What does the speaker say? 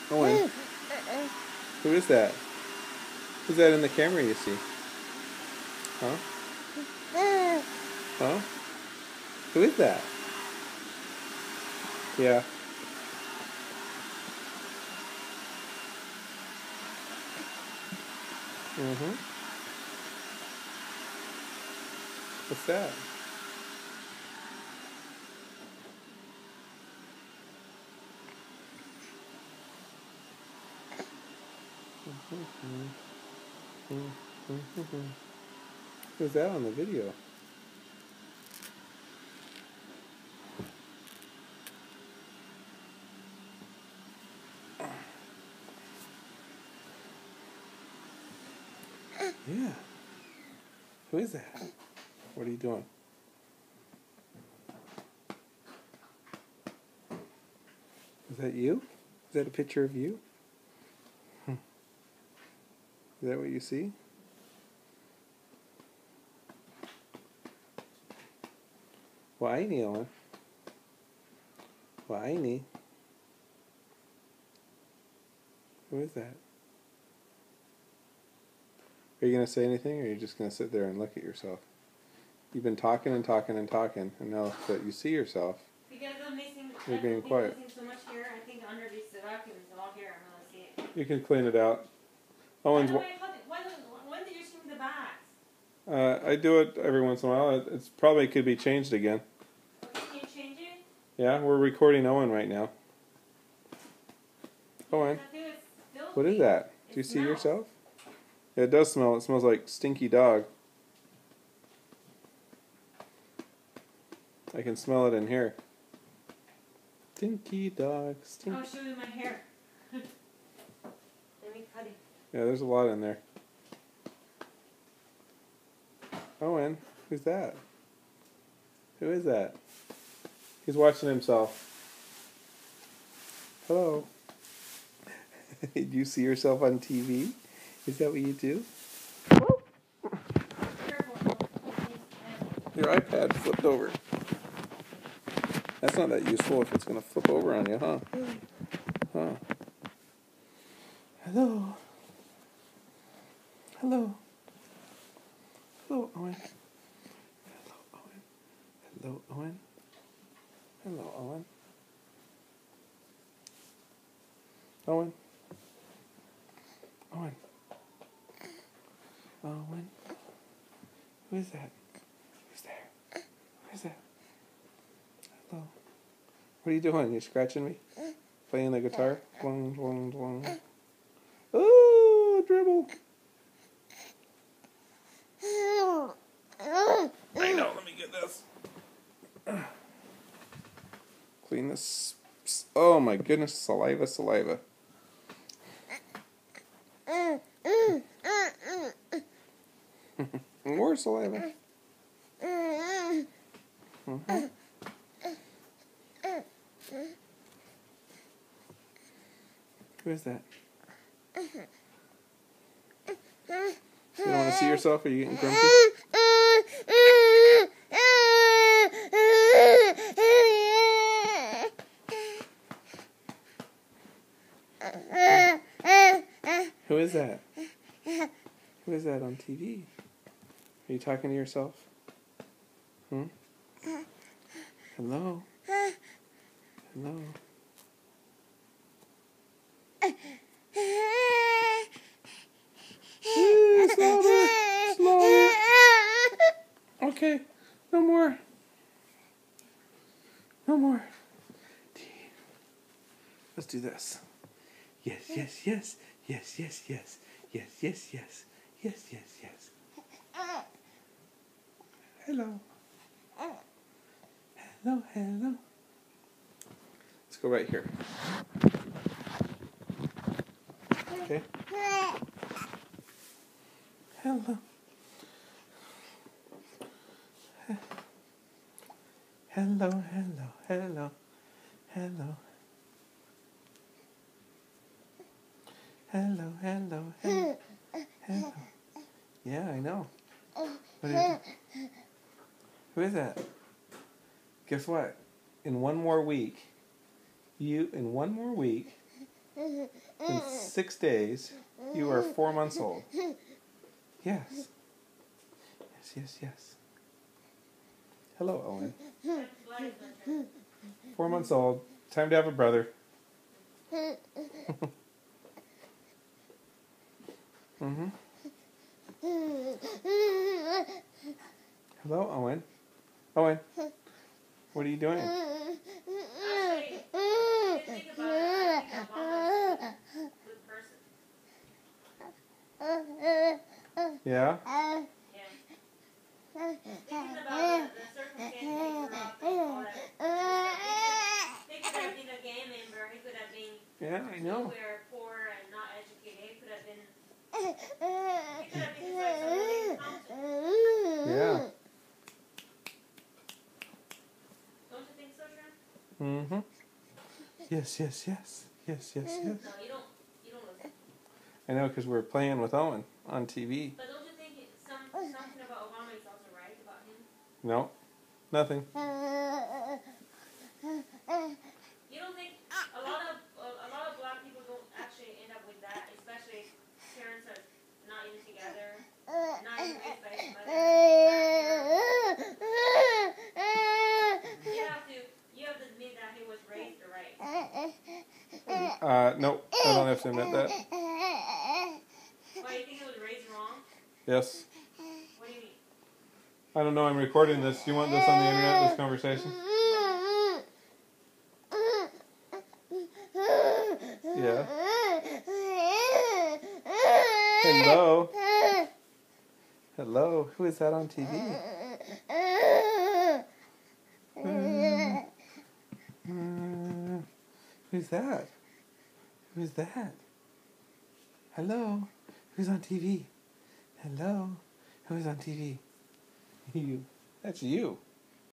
Owen, who is that? Who's that in the camera you see? Huh? Huh? Who is that? Yeah. Mm-hmm. What's that? Who's that on the video? Yeah. Who is that? What are you doing? Is that you? Is that a picture of you? Is that what you see? Why, Owen? Why? Who is that? Are you going to say anything, or are you just going to sit there and look at yourself? You've been talking and talking and talking, and now that you see yourself, because I'm missing, you're being quiet. Missing so much here, I think under these documents, all here, I'm going to see it. You can clean it out. Owen's. When do you sing the bass? I do it every once in a while. It's probably could be changed again. Okay, can you change it? Yeah, we're recording Owen right now. Owen, what is that? Do you see yourself? Yeah, it does smell. It smells like stinky dog. I can smell it in here. Stinky dog, stinky. I'll show you my hair. Let me cut it. Yeah, there's a lot in there. Owen, who's that? Who is that? He's watching himself. Hello. Do you see yourself on TV? Is that what you do? Careful. Your iPad flipped over. That's not that useful if it's going to flip over on you, huh? Huh. Hello. Hello. Hello, Owen. Hello, Owen. Hello, Owen. Hello, Owen. Owen. Owen. Owen. Who is that? Who's there? Who is that? Hello. What are you doing? You scratching me? Playing the guitar? Blung, blung, blung. Oh, dribble. I know, let me get this. Clean this. Oh my goodness, saliva. More saliva. Mm-hmm. Who is that? You don't want to see yourself? Are you getting grumpy? Who is that? Who is that on TV? Are you talking to yourself? Hello? Hello? Slower. Okay, no more. No more. Let's do this. Yes. Hello. Hello. Let's go right here. Okay. Hello. Hello. Yeah, I know. Who is that? Guess what? In one more week, In 6 days, you are 4 months old. Yes. Yes, yes, yes. Hello, Owen. 4 months old. Time to have a brother. Mm-hmm. Hello, Owen. Owen. What are you doing? Actually, think about it. I think Obama's a good person. Yeah? Yeah. Thinking about the circumstances they grew up and all that. They could have been a gang member. He could have been Yeah, I know. nowhere, poor and not educated. He could have been. He could have been just like someone they encountered. Yeah. Don't you think so, Sharon? Mm-hmm. Yes, yes, yes. Yes, yes, yes. No, you don't. You don't listen. I know, because we're playing with Owen on TV. But don't you think something about Obama is also right about him? No, nothing. You don't think a lot of black people don't actually end up with that, especially parents are not even together, not even raised by his mother. You have to admit that he was raised right. No, I don't have to admit that. Why, you think he was raised wrong? Yes. What do you mean? I don't know, I'm recording this. Do you want this on the internet, this conversation? Yeah. Hello? Hello? Who is that on TV? Who's that? Who's that? Hello? Who's on TV? Hello? Who's on TV? You. That's you.